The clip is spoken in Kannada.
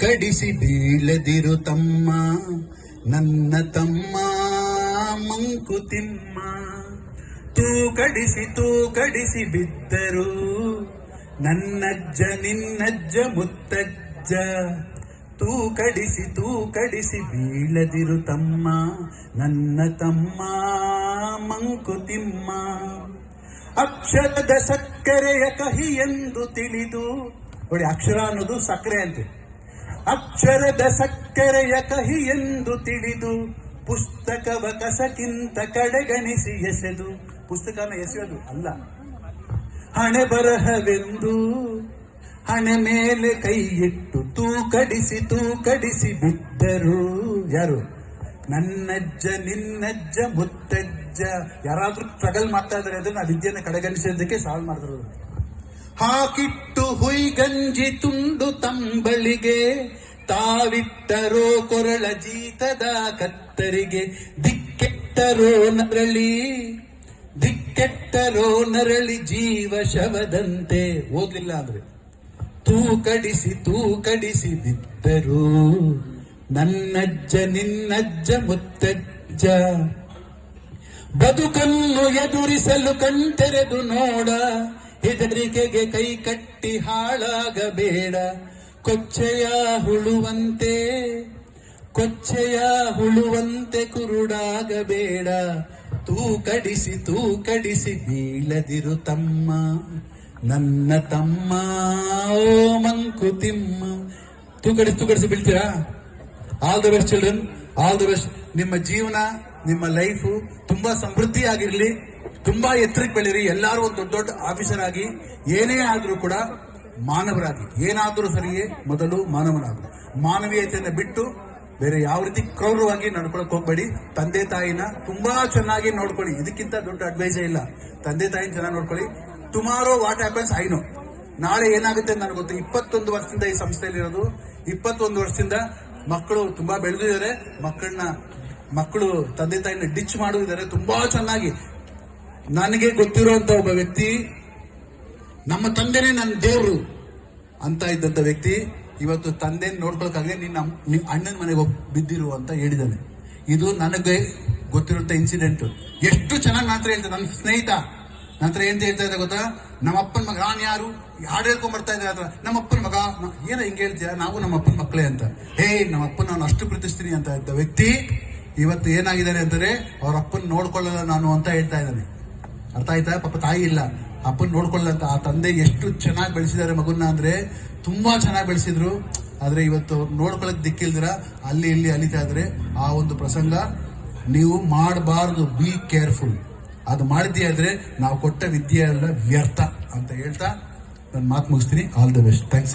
ಕಡಿಸಿ ಬೀಳದಿರು ತಮ್ಮ ನನ್ನ ತಮ್ಮ ಮಂಕುತಿಮ್ಮ. ತೂ ಕಡಿಸಿ ಬಿದ್ದರು ನನ್ನಜ್ಜ ನಿನ್ನಜ್ಜ ಮುತ್ತಜ್ಜ. ತೂ ಕಡಿಸಿ ಬೀಳದಿರು ತಮ್ಮ ನನ್ನ ತಮ್ಮ ಮಂಕುತಿಮ್ಮ. ಅಕ್ಷರದ ಸಕ್ಕರೆಯ ಕಹಿ ಎಂದು ತಿಳಿದು ನೋಡಿ, ಅಕ್ಷರ ಅನ್ನೋದು ಸಕ್ಕರೆ ಅಂತೆ. ಅಕ್ಷರದ ಸಕ್ಕರೆಯ ಕಹಿ ಎಂದು ತಿಳಿದು ಪುಸ್ತಕವ ಕಸಕ್ಕಿಂತ ಕಡೆಗಣಿಸಿ ಎಸೆದು, ಪುಸ್ತಕನ ಎಸೆಯೋದು ಅಲ್ಲ, ಹಣೆ ಬರಹವೆಂದು ಹಣೆ ಮೇಲೆ ಕೈ ಇಟ್ಟು ತೂ ಕಡಿಸಿ ಬಿದ್ದರು. ಯಾರು? ನನ್ನಜ್ಜ ನಿನ್ನಜ್ಜ ಮುತ್ತಜ್ಜ. ಯಾರಾದ್ರೂ ಸ್ಟ್ರಗಲ್ ಮಾಡ್ತಾ ಇದಾರೆ ಅಂದ್ರೆ ನಾವು ವಿದ್ಯೆಯನ್ನು ಕಡೆಗಣಿಸೋದಕ್ಕೆ ಸಾಲ್ವ್ ಮಾಡಿದ್ರು. ಹಾಕಿಟ್ಟು ಹುಯ್ಗಂಜಿ ತುಂಡು ತಂಬಳಿಗೆ ತಾವಿಟ್ಟರೋ ಕೊರಳ ಜೀತದ ಕತ್ತರಿಗೆ. ದಿಕ್ಕೆಟ್ಟರೋ ನರಳಿ ಜೀವ ಶವದಂತೆ. ಓದ್ಲಿಲ್ಲ ಅಂದ್ರೆ ತೂ ಕಡಿಸಿ ಬಿದ್ದರು ನನ್ನಜ್ಜ ನಿನ್ನಜ್ಜ ಮುತ್ತಜ್ಜ. ಬದುಕನ್ನು ಎದುರಿಸಲು ಕಣ್ತೆರೆದು ನೋಡ, ಹೆದರಿಕೆಗೆ ಕೈ ಕಟ್ಟಿ ಹಾಳಾಗಬೇಡ. ಕೊಚ್ಚೆಯ ಹುಳುವಂತೆ ಕುರುಡಾಗಬೇಡ. ತೂ ಕಡಿಸಿ ಬೀಳದಿರು ತಮ್ಮ ನನ್ನ ತಮ್ಮ ಓ ಮಂಕುತಿಮ್ಮ. ತೂ ಕಡಿಸಿ ಬೀಳ್ತೀರಾ? All the best children, all the best. ನಿಮ್ಮ ಜೀವನ, ನಿಮ್ಮ ಲೈಫ್ ತುಂಬಾ ಸಮೃದ್ಧಿ ಆಗಿರ್ಲಿ, ತುಂಬಾ ಎತ್ತರಕ್ಕೆ ಬೆಳೀರಿ. ಎಲ್ಲರೂ ಒಂದು ದೊಡ್ಡ ಆಫೀಸರ್ ಆಗಿ, ಏನೇ ಆದ್ರೂ ಕೂಡ ಮಾನವರಾಗಿ. ಏನಾದ್ರೂ ಸರಿಯೇ, ಮೊದಲು ಮಾನವನಾಗು. ಮಾನವೀಯತೆಯನ್ನು ಬಿಟ್ಟು ಬೇರೆ ಯಾವ ರೀತಿ ಕ್ರೌರವಾಗಿ ನಡ್ಕೊಳಕ್ ಹೋಗ್ಬೇಡಿ. ತಂದೆ ತಾಯಿನ ತುಂಬಾ ಚೆನ್ನಾಗಿ ನೋಡ್ಕೊಳ್ಳಿ. ಇದಕ್ಕಿಂತ ದೊಡ್ಡ ಅಡ್ವೈಸೇ ಇಲ್ಲ. ತಂದೆ ತಾಯಿನ ಚೆನ್ನಾಗಿ ನೋಡ್ಕೊಳ್ಳಿ. Tomorrow what happens I know. ನಾಳೆ ಏನಾಗುತ್ತೆ ಅಂತ ನನಗೆ ಗೊತ್ತು. 21 ವರ್ಷದಿಂದ ಈ ಸಂಸ್ಥೆಯಲ್ಲಿ ಇರೋದು. 21 ವರ್ಷದಿಂದ ಮಕ್ಕಳು ತುಂಬಾ ಬೆಳೆದಿದ್ದಾರೆ. ಮಕ್ಕಳು ತಂದೆ ತಾಯಿನ ಡಿಚ್ ಮಾಡುತ್ತಿದ್ದಾರೆ ತುಂಬಾ ಚೆನ್ನಾಗಿ. ನನಗೆ ಗೊತ್ತಿರುವಂತ ಒಬ್ಬ ವ್ಯಕ್ತಿ, ನಮ್ಮ ತಂದೆನೇ ನನ್ನ ದೇವರು ಅಂತ ಇದ್ದಂತ ವ್ಯಕ್ತಿ ಇವತ್ತು ತಂದೆ ನೋಡ್ಕೊಳಕ್ಕಾಗಲಿ ನಿನ್ನ ಅಣ್ಣನ ಮನೆಗೆ ಹೋಗಿ ಬಿದ್ದಿರು ಅಂತ ಹೇಳಿದ್ದಾನೆ. ಇದು ನನಗೆ ಗೊತ್ತಿರುವಂತ ಇನ್ಸಿಡೆಂಟ್. ಎಷ್ಟು ಚೆನ್ನಾಗಿ ಮಾತ್ರ ಹೇಳ್ತಾರೆ. ನನ್ನ ಸ್ನೇಹಿತ ನಂತರ ಏನ್ ಹೇಳ್ತಾ ಇದ್ದ ಗೊತ್ತಾ? ನಮ್ಮಪ್ಪನ ಮಗ. ನಾನು ಯಾರು ಹಾಡು ಹೇಳ್ಕೊಂಡ್ ಬರ್ತಾ ಇದ್ದಾರೆ ಹತ್ರ. ನಮ್ಮಪ್ಪನ ಮಗ ಏನೋ ಹಿಂಗೆ ಹೇಳ್ತೀರಾ? ನಾವು ನಮ್ಮಪ್ಪನ ಮಕ್ಕಳೇ ಅಂತ. ನಮ್ಮಪ್ಪನ ನಾನು ಅಷ್ಟು ಪ್ರೀತಿಸ್ತೀನಿ ಅಂತ ಇದ್ದ ವ್ಯಕ್ತಿ ಇವತ್ತು ಏನಾಗಿದ್ದಾರೆ ಅಂತಾರೆ, ಅವ್ರ ಅಪ್ಪನ ನೋಡ್ಕೊಳ್ಳಲ್ಲ ನಾನು ಅಂತ ಹೇಳ್ತಾ ಇದ್ದಾನೆ. ಅರ್ಥ ಆಯ್ತಾ? ಪಾಪ ತಾಯಿ ಇಲ್ಲ, ಅಪ್ಪನ ನೋಡ್ಕೊಳ್ಳಲ್ಲ ಅಂತ. ಆ ತಂದೆ ಎಷ್ಟು ಚೆನ್ನಾಗಿ ಬೆಳೆಸಿದ್ದಾರೆ ಮಗುನ ಅಂದ್ರೆ ತುಂಬಾ ಚೆನ್ನಾಗಿ ಬೆಳೆಸಿದ್ರು. ಆದ್ರೆ ಇವತ್ತು ನೋಡ್ಕೊಳಕ್ ದಿಕ್ಕಿಲ್ದಿರ ಅಲ್ಲಿ ಇಲ್ಲಿ ಅಲಿತಾ ಇದ್ರೆ ಆ ಒಂದು ಪ್ರಸಂಗ ನೀವು ಮಾಡಬಾರ್ದು. Be careful. ಅದು ಮಾಡಿದ್ದೇ ಆದ್ರೆ ನಾವು ಕೊಟ್ಟ ವಿದ್ಯೆ ಎಲ್ಲ ವ್ಯರ್ಥ ಅಂತ ಹೇಳ್ತಾ ನನ್ನ ಮಾತು ಮುಗಿಸ್ತೀನಿ. All the best. ಥ್ಯಾಂಕ್ಸ್.